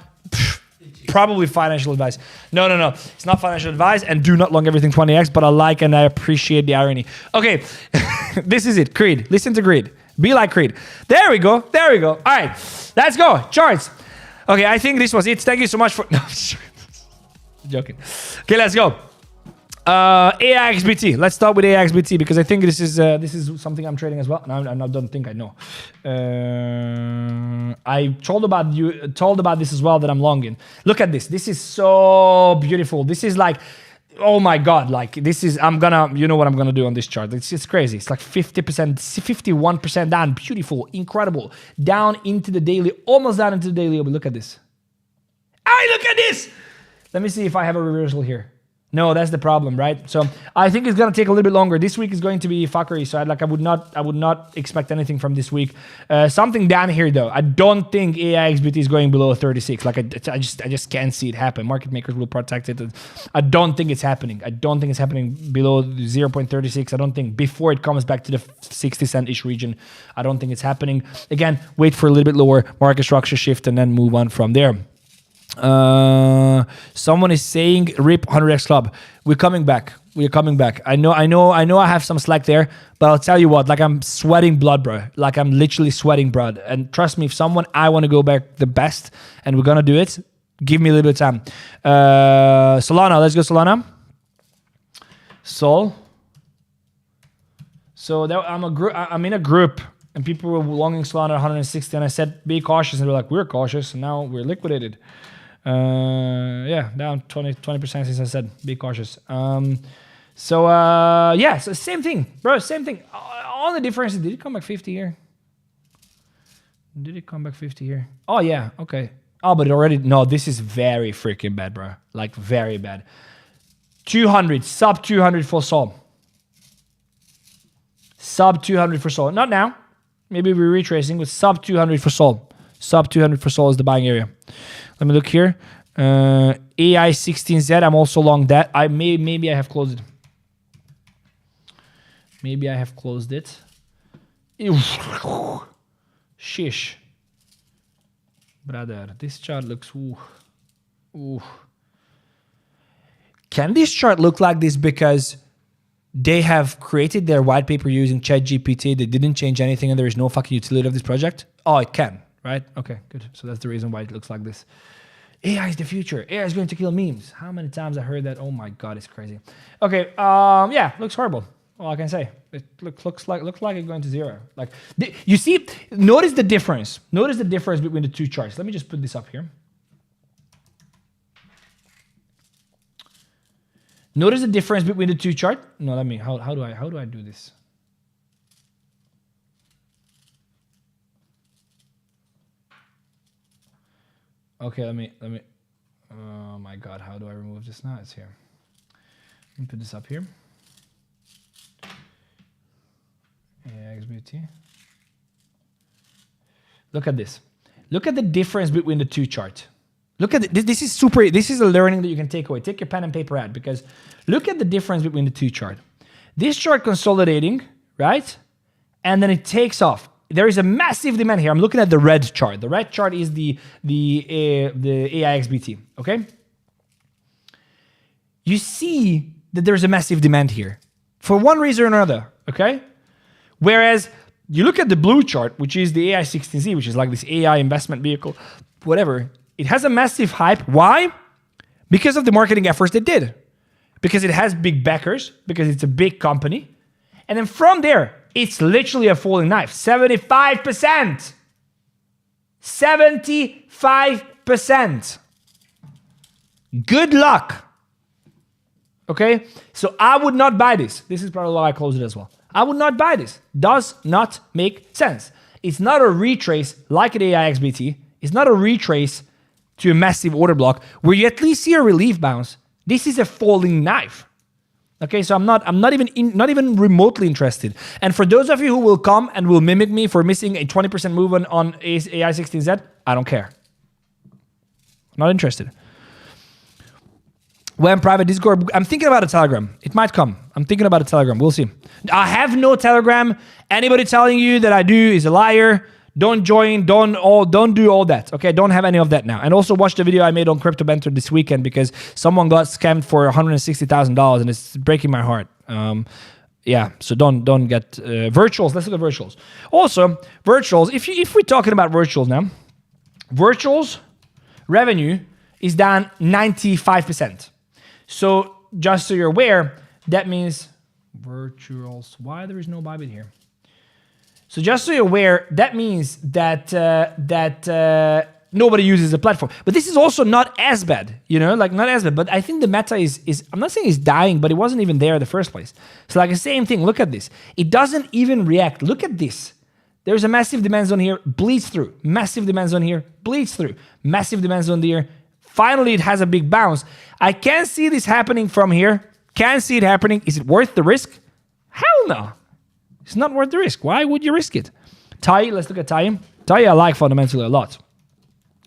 Probably financial advice. No. It's not financial advice, and do not long everything 20x, but I like and I appreciate the irony. Okay. This is it. Creed. Listen to Creed. Be like Creed. There we go. All right. Let's go. Charts. Okay, I think this was it. Thank you so much for... No, joking. Okay, let's go. AIXBT. Let's start with AIXBT because I think this is something I'm trading as well. No, I don't think I know. I told about this as well that I'm longing. Look at this. This is so beautiful. This is like... Oh my god, like this is, you know what I'm gonna do on this chart. It's crazy. It's like 50%, 51% down. Beautiful, incredible. Down into the daily, almost down into the daily. But look at this. Look at this. Let me see if I have a reversal here. No, that's the problem, right? So I think it's gonna take a little bit longer. This week is going to be fuckery, so I would not expect anything from this week. Something down here though. I don't think AIXBT is going below 36. Like I just can't see it happen. Market makers will protect it. I don't think it's happening. I don't think it's happening below 0.36. I don't think before it comes back to the 60 cent-ish region. I don't think it's happening. Again, wait for a little bit lower market structure shift and then move on from there. Someone is saying rip 100x club. We're coming back. I know I have some slack there, but I'll tell you what, like I'm sweating blood, bro. Like I'm literally sweating blood. And trust me, if I want to go back the best and we're gonna do it, give me a little bit of time. Solana, let's go Solana. Sol. So I'm in a group and people were longing Solana 160 and I said be cautious and they're like, we're cautious and now we're liquidated. Yeah, down 20% since I said be cautious. So same thing, bro, same thing. Only difference is, did it come back 50 here? Oh yeah, okay. Oh, but this is very freaking bad, bro. Like very bad. 200, sub 200 for Sol. Sub 200 for Sol. Not now. Maybe we're retracing with sub 200 for Sol. Sub 200 for Sol is the buying area. Let me look here. AI16Z, I'm also long that. Maybe I have closed it. Maybe I have closed it. Shish. Brother, this chart looks... Ooh. Can this chart look like this because they have created their white paper using ChatGPT, they didn't change anything, and there is no fucking utility of this project? Oh, it can, right? Okay, good. So that's the reason why it looks like this. AI is the future. AI is going to kill memes. How many times I heard that? Oh my God, it's crazy. Okay, yeah, looks horrible. All I can say. It looks like it's going to zero. Like, you see, notice the difference. Notice the difference between the two charts. Let me just put this up here. Notice the difference between the two charts. No, let me. How do I do this? Okay, let me. Oh my God, how do I remove this now? It's here. Let me put this up here. AIXBT. Look at this. Look at the difference between the two charts. Look at this. This is super. This is a learning that you can take away. Take your pen and paper out, because look at the difference between the two charts. This chart consolidating, right? And then it takes off. There is a massive demand here. I'm looking at the red chart. The red chart is the AIXBT. Okay. You see that there's a massive demand here for one reason or another. Okay. Whereas you look at the blue chart, which is the AI16Z, which is like this AI investment vehicle, whatever. It has a massive hype. Why? Because of the marketing efforts they did. Because it has big backers, because it's a big company. And then from there, it's literally a falling knife. 75%. 75%. Good luck. Okay? So I would not buy this. This is probably why I closed it as well. I would not buy this. Does not make sense. It's not a retrace like an AIXBT. It's not a retrace to a massive order block where you at least see a relief bounce. This is a falling knife. Okay, so I'm not even remotely interested. And for those of you who will come and will mimic me for missing a 20% move on AI16Z, I don't care. I'm not interested. When private Discord, I'm thinking about a Telegram. It might come. I'm thinking about a Telegram. We'll see. I have no Telegram. Anybody telling you that I do is a liar. Don't join. Don't do all that. Okay, don't have any of that now. And also watch the video I made on Crypto Banter this weekend, because someone got scammed for $160,000 and it's breaking my heart. Yeah, so don't get virtuals. Let's look at virtuals. Also, virtuals. If we're talking about virtuals now, virtuals revenue is down 95%. So just so you're aware, that means virtuals. Why there is no Bybit here? So just so you're aware, that means that nobody uses the platform. But this is also not as bad, you know, like not as bad. But I think the meta is I'm not saying it's dying, but it wasn't even there in the first place. So like the same thing. Look at this. It doesn't even react. Look at this. There's a massive demand zone here, bleeds through. Massive demand zone here, bleeds through. Massive demand zone here. Finally, it has a big bounce. I can see this happening from here. Can see it happening. Is it worth the risk? Hell no. It's not worth the risk. Why would you risk it? 𝗙, let's look at 𝗙. 𝗙 I like fundamentally a lot.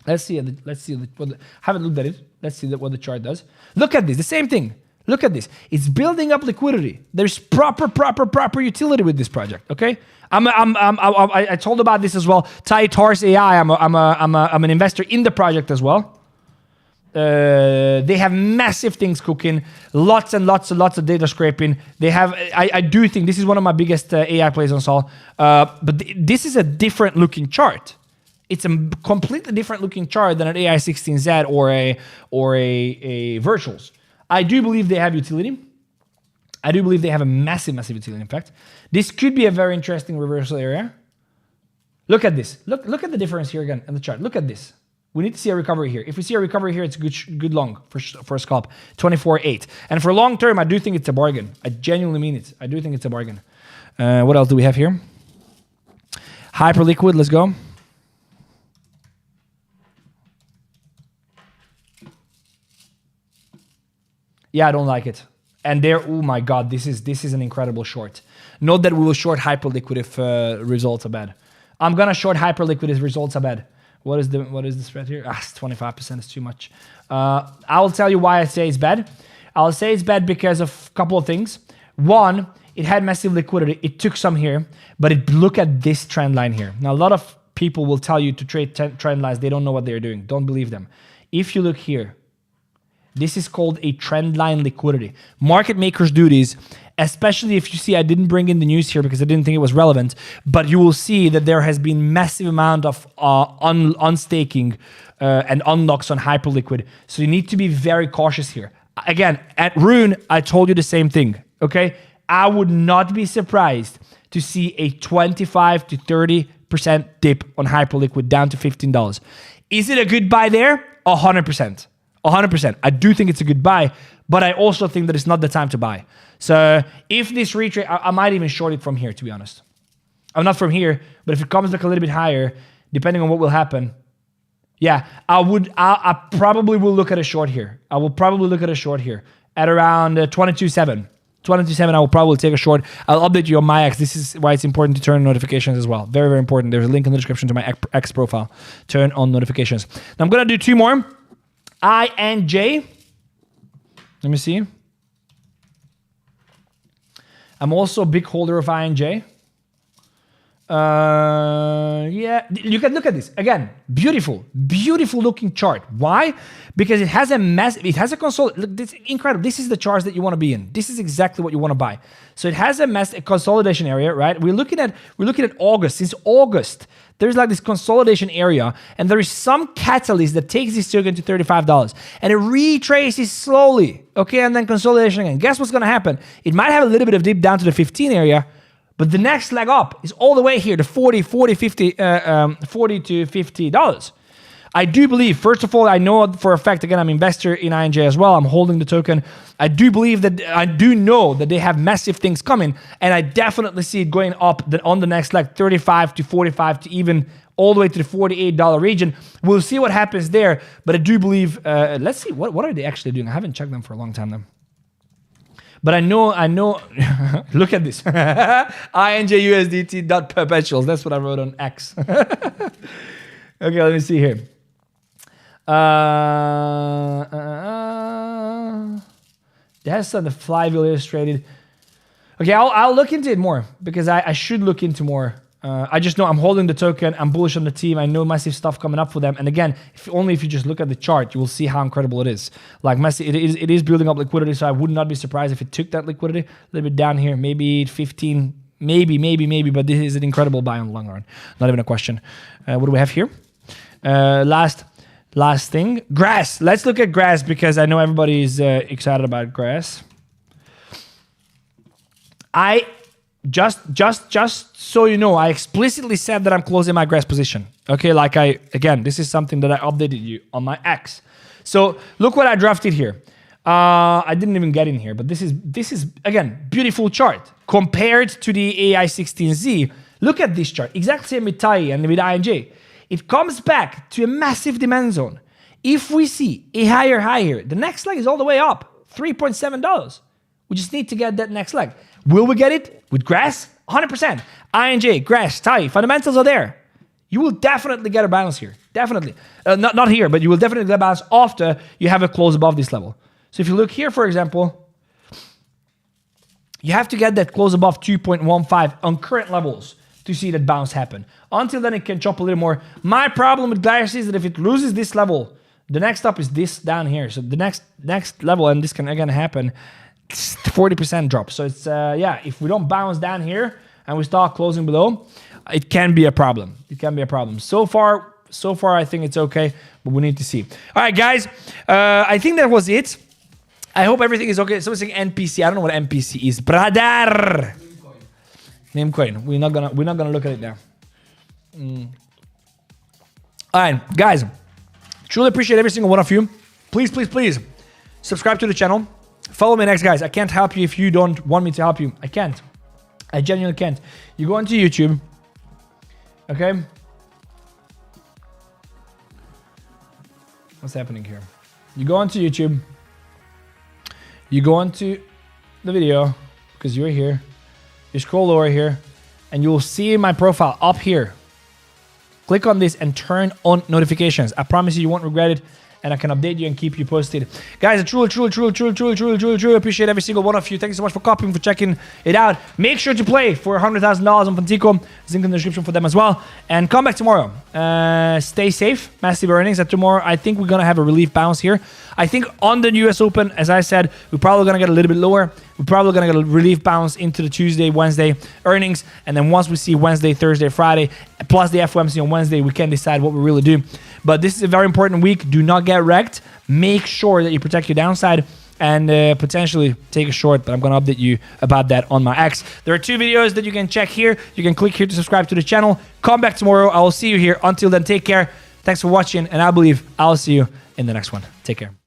Let's see. Haven't looked at it. Let's see what the chart does. Look at this. The same thing. Look at this. It's building up liquidity. There's proper utility with this project. Okay. I told about this as well. 𝗙𝗘𝗙𝗙𝗙𝗪. I'm an investor in the project as well. They have massive things cooking, lots and lots of data scraping. They have, I do think this is one of my biggest AI plays on Sol. But this is a different looking chart. It's a completely different looking chart than an AI16Z or a virtuals. I do believe they have utility. I do believe they have a massive utility. In fact, this could be a very interesting reversal area. Look at this. Look at the difference here again in the chart. Look at this. We need to see a recovery here. If we see a recovery here, it's good long for a scalp. 24.8. And for long term, I do think it's a bargain. I genuinely mean it. I do think it's a bargain. What else do we have here? Hyperliquid, let's go. Yeah, I don't like it. And there, oh my God, this is an incredible short. Note that we will short Hyperliquid if results are bad. I'm gonna short Hyperliquid if results are bad. What is the spread here? It's 25%. It's too much. I will tell you why I say it's bad. I'll say it's bad because of a couple of things. One, it had massive liquidity. It took some here, but look at this trend line here. Now, a lot of people will tell you to trade trend lines. They don't know what they're doing. Don't believe them. If you look here, this is called a trend line liquidity. Market makers do these, especially if you see, I didn't bring in the news here because I didn't think it was relevant, but you will see that there has been massive amount of unstaking and unlocks on hyperliquid. So you need to be very cautious here. Again, at Rune, I told you the same thing, okay? I would not be surprised to see a 25 to 30% dip on hyperliquid down to $15. Is it a good buy there? 100%. 100%. I do think it's a good buy, but I also think that it's not the time to buy. So if this retrade, I might even short it from here, to be honest. I'm not from here, but if it comes back a little bit higher, depending on what will happen, yeah, I probably will look at a short here. I will probably look at a short here at around 22.7. 22.7, I will probably take a short. I'll update you on my X. This is why it's important to turn on notifications as well. Very, very important. There's a link in the description to my X profile. Turn on notifications. Now I'm going to do two more. I and J. Let me see. I'm also a big holder of I and J. Yeah, you can look at this again. Beautiful looking chart. Why? Because it has a console. Look, this is incredible. This is the charts that you want to be in. This is exactly what you want to buy. So it has a consolidation area, right? We're looking at August. Since August, there's like this consolidation area, and there is some catalyst that takes this token to $35, and it retraces slowly. Okay, and then consolidation again. Guess what's gonna happen? It might have a little bit of dip down to the 15 area. But the next leg up is all the way here to $40 to $50. I do believe, first of all, I know for a fact, again, I'm an investor in INJ as well. I'm holding the token. I do know that they have massive things coming, and I definitely see it going up on the next leg, 35 to 45 to even all the way to the $48 region. We'll see what happens there, but I do believe, let's see, what are they actually doing? I haven't checked them for a long time now. But I know, look at this. INJUSDT.perpetuals. That's what I wrote on X. Okay, let me see here. That's the flywheel illustrated. Okay, I'll look into it more because I should look into more. I just know I'm holding the token. I'm bullish on the team. I know massive stuff coming up for them. And again, if you just look at the chart, you will see how incredible it is. Like massive, it is building up liquidity. So I would not be surprised if it took that liquidity a little bit down here, maybe 15, maybe. But this is an incredible buy on the long run. Not even a question. What do we have here? Last thing, grass. Let's look at grass because I know everybody is excited about grass. Just so you know, I explicitly said that I'm closing my grass position. Okay, again, this is something that I updated you on my X. So look what I drafted here. I didn't even get in here, but this is again, beautiful chart. Compared to the AI16Z, look at this chart. Exactly same with TAI and with INJ. It comes back to a massive demand zone. If we see a higher high here, the next leg is all the way up, $3.7. We just need to get that next leg. Will we get it with grass? 100%. INJ, grass, TAI, fundamentals are there. You will definitely get a balance here. Definitely. Not here, but you will definitely get a balance after you have a close above this level. So if you look here, for example, you have to get that close above 2.15 on current levels to see that bounce happen. Until then, it can chop a little more. My problem with grass is that if it loses this level, the next up is this down here. So the next level, and this can again happen, 40% drop. So it's yeah, if we don't bounce down here and we start closing below, it can be a problem. It can be a problem. So far I think it's okay, but we need to see. All right, guys, I think that was it. I hope everything is okay. Someone saying NPC. I don't know what NPC is. Brother. Name coin. We're not gonna look at it now. All right, guys. Truly appreciate every single one of you. Please subscribe to the channel. Follow me next, guys. I can't help you if you don't want me to help you. I can't. I genuinely can't. You go onto YouTube. Okay. What's happening here? You go onto YouTube. You go onto the video because you're here. You scroll over here and you'll see my profile up here. click on this and turn on notifications. I promise you won't regret it, and I can update you and keep you posted. Guys, I truly appreciate every single one of you. Thank you so much for copying, for checking it out. Make sure to play for $100,000 on Funtico. Link in the description for them as well. And come back tomorrow. Stay safe. Massive earnings. And tomorrow, I think we're going to have a relief bounce here. I think on the US Open, as I said, we're probably going to get a little bit lower. We're probably going to get a relief bounce into the Tuesday, Wednesday earnings. And then once we see Wednesday, Thursday, Friday, plus the FOMC on Wednesday, we can decide what we really do. But this is a very important week. Do not get wrecked. Make sure that you protect your downside and potentially take a short, but I'm going to update you about that on my X. There are 2 videos that you can check here. You can click here to subscribe to the channel. Come back tomorrow. I will see you here. Until then, take care. Thanks for watching, and I believe I'll see you in the next one. Take care.